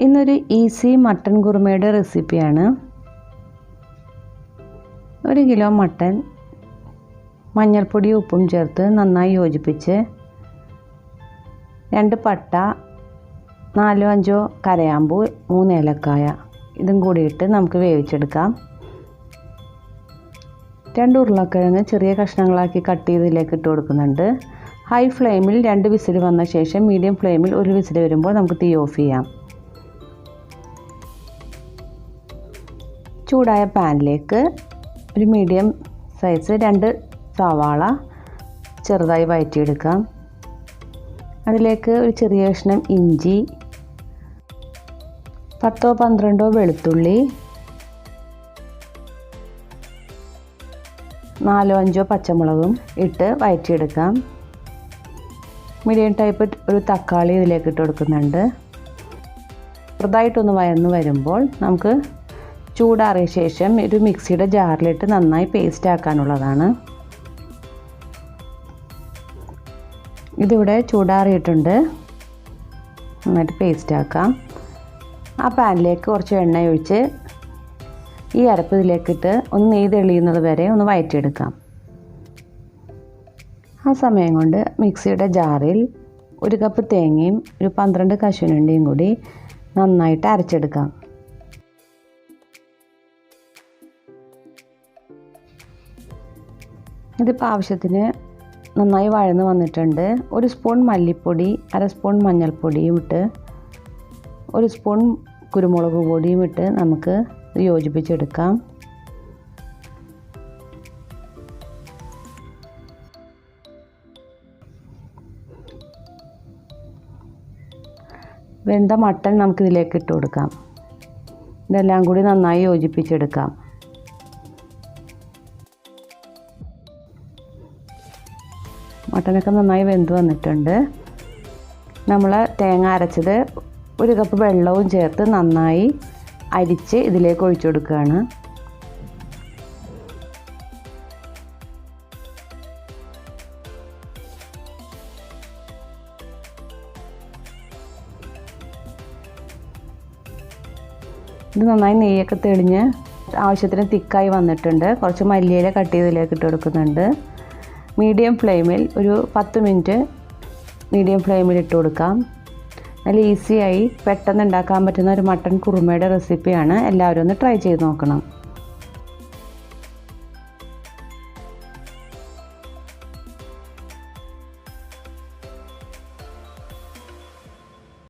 ഇന്നൊരു easy mutton കുറുമയുടെ റെസിപ്പിയാണ്. 1 kilo mutton മഞ്ഞൾപ്പൊടിയും ഉപ്പും ചേർത്ത് നന്നായി യോജിപ്പിച്ച് 2 പട്ട, 4-5 കരയാമ്പൂ, 3 ഏലക്കായ ഇതും കൂടിയിട്ട് നമുക്ക് വേവിച്ചെടുക്കാം. 2 ഉരുളക്കിഴങ്ങ് ചെറിയ കഷ്ണങ്ങളാക്കി കട്ട് ചെയ്തതിലേക്ക് ഇട്ട് കൊടുക്കുന്നുണ്ട്. ഹൈ ഫ്ലെയിമിൽ 2 വിസിൽ വന്ന ശേഷം മീഡിയം ഫ്ലെയിമിൽ 1 വിസിൽ വരുമ്പോൾ നമുക്ക് തീ ഓഫ് ചെയ്യാം. ചൂടായ പാനിലേക്ക് ഒരു മീഡിയം സൈസ് 2 സവാള ചെറുതായി വഴറ്റിയെടുക്കാം. അതിലേക്ക് ഒരു ചെറിയ കഷ്ണം ഇഞ്ചി, 10-12 വെളുത്തുള്ളി, 4-5 പച്ചമുളകും ഇട്ട് വഴറ്റിയെടുക്കാം. മീഡിയം ടൈപ്പ് ഒരു തക്കാളി ഇതിലേക്ക് ഇട്ട് കൊടുക്കുന്നുണ്ട്. ചെറുതായിട്ടൊന്ന് വഴന്ന് വരുമ്പോൾ നമുക്ക് ചൂടാറിയ ശേഷം ഒരു മിക്സിയുടെ ജാറിലിട്ട് നന്നായി പേസ്റ്റ് ആക്കാനുള്ളതാണ്. ഇതിവിടെ ചൂടാറിയിട്ടുണ്ട്, നന്നായിട്ട് പേസ്റ്റ് ആക്കാം. ആ പാനിലേക്ക് കുറച്ച് എണ്ണ ഒഴിച്ച് ഈ അരപ്പ് ഇതിലേക്കിട്ട് ഒന്ന് നെയ്യ് തെളിയുന്നത് വരെ ഒന്ന് വഴറ്റിയെടുക്കാം. ആ സമയം കൊണ്ട് മിക്സിയുടെ ജാറിൽ 1 കപ്പ് തേങ്ങയും ഒരു 12 കശുവണ്ടിയും കൂടി നന്നായിട്ട് അരച്ചെടുക്കാം. ഇതിപ്പോൾ ആവശ്യത്തിന് നന്നായി വഴന്ന് വന്നിട്ടുണ്ട്. 1 സ്പൂൺ മല്ലിപ്പൊടി, 1/2 സ്പൂൺ മഞ്ഞൾപ്പൊടിയും ഇട്ട് 1 സ്പൂൺ കുരുമുളക് പൊടിയും ഇട്ട് നമുക്ക് യോജിപ്പിച്ചെടുക്കാം. വെന്ത മട്ടൺ നമുക്കിതിലേക്ക് ഇട്ട് കൊടുക്കാം. ഇതെല്ലാം കൂടി നന്നായി യോജിപ്പിച്ചെടുക്കാം. മട്ടനൊക്കെ നന്നായി വെന്ത് വന്നിട്ടുണ്ട്. നമ്മൾ തേങ്ങ അരച്ചത് 1 കപ്പ് വെള്ളവും ചേർത്ത് നന്നായി അരിച്ച് ഇതിലേക്ക് ഒഴിച്ചു കൊടുക്കുകയാണ്. ഇത് നന്നായി നെയ്യൊക്കെ തെളിഞ്ഞ് ആവശ്യത്തിന് തിക്കായി വന്നിട്ടുണ്ട്. കുറച്ച് മല്ലിയില കട്ട് ചെയ്തതിലേക്ക് ഇട്ട് കൊടുക്കുന്നുണ്ട്. മീഡിയം ഫ്ലെയിമിൽ ഒരു 10 മിനിറ്റ് മീഡിയം ഫ്ലെയിമിൽ ഇട്ട് കൊടുക്കാം. നല്ല ഈസിയായി പെട്ടെന്ന് ഉണ്ടാക്കാൻ പറ്റുന്ന ഒരു മട്ടൺ കുറുമയുടെ റെസിപ്പിയാണ്. എല്ലാവരും ഒന്ന് ട്രൈ ചെയ്ത് നോക്കണം.